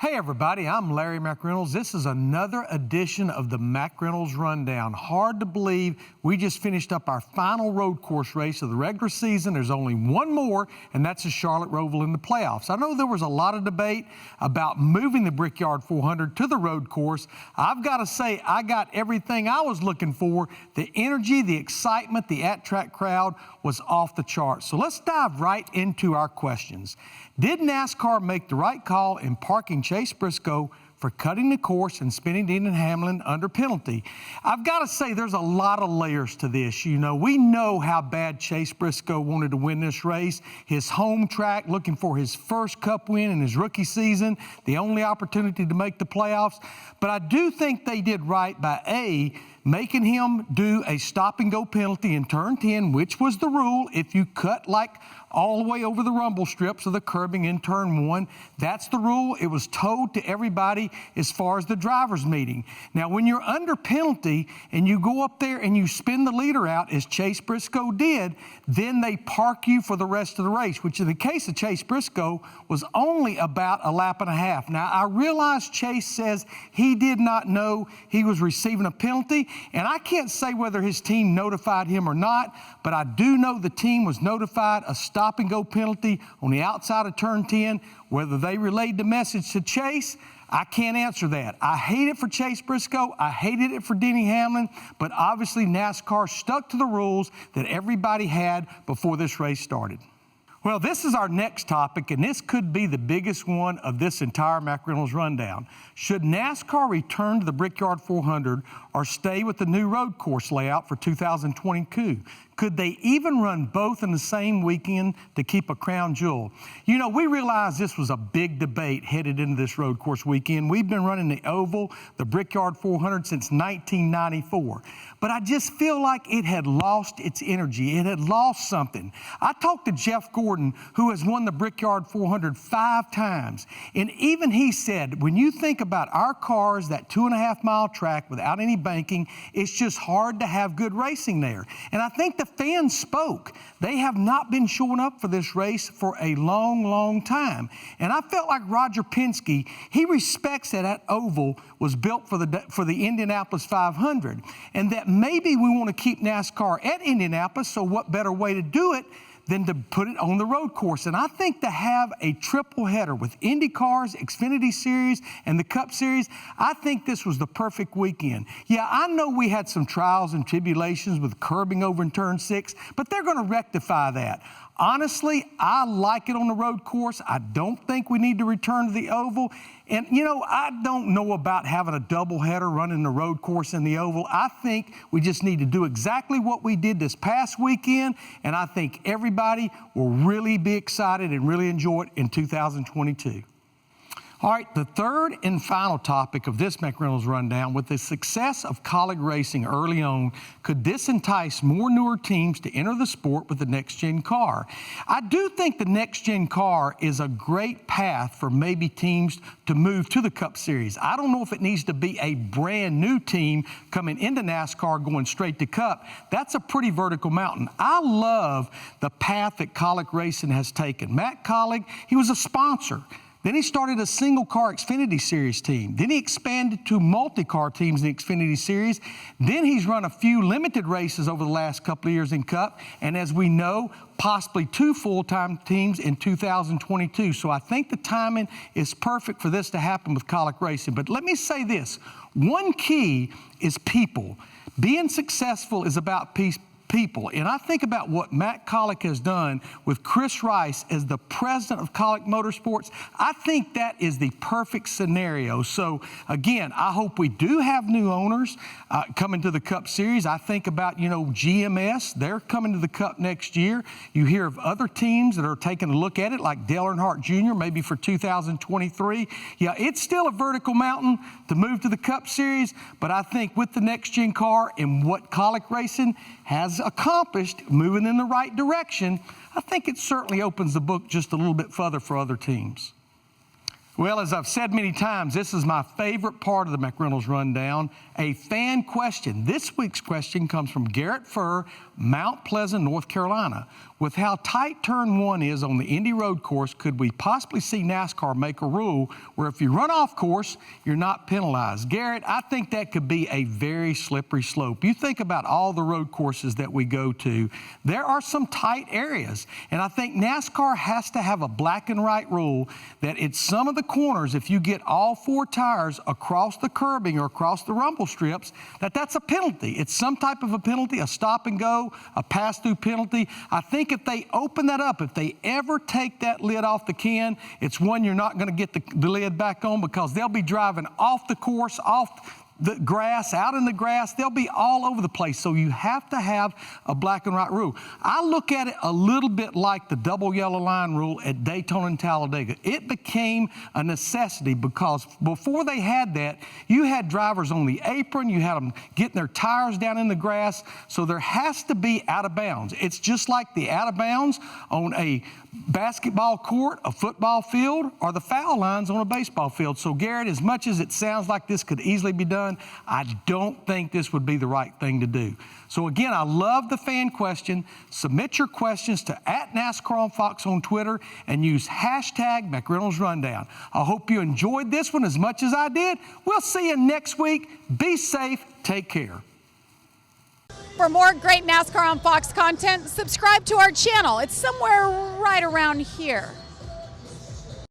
Hey everybody, I'm Larry McReynolds. This is another edition of the McReynolds Rundown. Hard to believe we just finished up our final road course race of the regular season. There's only one more, and that's the Charlotte Roval in the playoffs. I know there was a lot of debate about moving the Brickyard 400 to the road course. I've got to say, I got everything I was looking for. The energy, the excitement, the at-track crowd was off the charts. So let's dive right into our questions. Did NASCAR make the right call in parking Chase Briscoe for cutting the course and spinning Denny and Hamlin under penalty? I've got to say there's a lot of layers to this. You know, we know how bad Chase Briscoe wanted to win this race. His home track, looking for his first Cup win in his rookie season, the only opportunity to make the playoffs. But I do think they did right by making him do a stop-and-go penalty in turn 10, which was the rule. If you cut like all the way over the rumble strips of the curbing in turn 1, that's the rule. It was told to everybody as far as the driver's meeting. Now, when you're under penalty and you go up there and you spin the leader out, as Chase Briscoe did, then they park you for the rest of the race, which in the case of Chase Briscoe was only about a lap and a half. Now, I realize Chase says he did not know he was receiving a penalty, and I can't say whether his team notified him or not, but I do know the team was notified a stop-and-go penalty on the outside of turn 10. Whether they relayed the message to Chase, I can't answer that. I hate it for Chase Briscoe. I hated it for Denny Hamlin, but obviously NASCAR stuck to the rules that everybody had before this race started. Well, this is our next topic, and this could be the biggest one of this entire McReynolds Rundown. Should NASCAR return to the Brickyard 400 or stay with the new road course layout for 2022? Could they even run both in the same weekend to keep a crown jewel? You know, we realize this was a big debate headed into this road course weekend. We've been running the Oval, the Brickyard 400 since 1994. But I just feel like it had lost its energy. It had lost something. I talked to Jeff Gordon, who has won the Brickyard 400 5 times. And even he said, when you think about our cars, that 2.5-mile track without any banking, it's just hard to have good racing there. And I think the fans spoke. They have not been showing up for this race for a long, long time. And I felt like Roger Penske, he respects that Oval was built for the Indianapolis 500, and that maybe we want to keep NASCAR at Indianapolis, so what better way to do it than to put it on the road course? And I think to have a triple header with IndyCars, Xfinity Series, and the Cup Series, I think this was the perfect weekend. Yeah, I know we had some trials and tribulations with curbing over in turn 6, but they're going to rectify that. Honestly, I like it on the road course. I don't think we need to return to the Oval. And, you know, I don't know about having a doubleheader running the road course in the Oval. I think we just need to do exactly what we did this past weekend, and I think everybody will really be excited and really enjoy it in 2022. All right, the third and final topic of this McReynolds Rundown, with the success of Kaulig Racing early on, could this entice more newer teams to enter the sport with the next-gen car? I do think the next-gen car is a great path for maybe teams to move to the Cup Series. I don't know if it needs to be a brand new team coming into NASCAR going straight to Cup. That's a pretty vertical mountain. I love the path that Kaulig Racing has taken. Matt Kaulig, he was a sponsor. Then he started a single-car Xfinity Series team. Then he expanded to multi-car teams in the Xfinity Series. Then he's run a few limited races over the last couple of years in Cup. And as we know, possibly 2 full-time teams in 2022. So I think the timing is perfect for this to happen with Kaulig Racing. But let me say this. One key is people. Being successful is about people. And I think about what Matt Kaulig has done with Chris Rice as the president of Kaulig Motorsports. I think that is the perfect scenario. So, again, I hope we do have new owners coming to the Cup Series. I think about, you know, GMS. They're coming to the Cup next year. You hear of other teams that are taking a look at it, like Dale Earnhardt Jr., maybe for 2023. Yeah, it's still a vertical mountain to move to the Cup Series, but I think with the next-gen car and what Kaulig Racing has accomplished, moving in the right direction, I think it certainly opens the book just a little bit further for other teams. Well, as I've said many times, this is my favorite part of the McReynolds Rundown, a fan question. This week's question comes from Garrett Furr, Mount Pleasant, North Carolina. With how tight turn 1 is on the Indy Road course, could we possibly see NASCAR make a rule where if you run off course, you're not penalized? Garrett, I think that could be a very slippery slope. You think about all the road courses that we go to, there are some tight areas. And I think NASCAR has to have a black and white rule that it's some of the corners, if you get all 4 tires across the curbing or across the rumble strips, that's a penalty. It's some type of a penalty, a stop and go, a pass-through penalty. I think if they open that up, if they ever take that lid off the can, it's one you're not going to get the lid back on, because they'll be driving off the course, off the grass, out in the grass. They'll be all over the place. So you have to have a black and white rule. I look at it a little bit like the double yellow line rule at Daytona and Talladega. It became a necessity because before they had that, you had drivers on the apron, you had them getting their tires down in the grass. So there has to be out of bounds. It's just like the out of bounds on a basketball court, a football field, or the foul lines on a baseball field. So Garrett, as much as it sounds like this could easily be done, I don't think this would be the right thing to do. So again, I love the fan question. Submit your questions to @NASCAR on Fox on Twitter and use hashtag McReynolds Rundown. I hope you enjoyed this one as much as I did. We'll see you next week. Be safe. Take care. For more great NASCAR on Fox content, subscribe to our channel. It's somewhere right around here.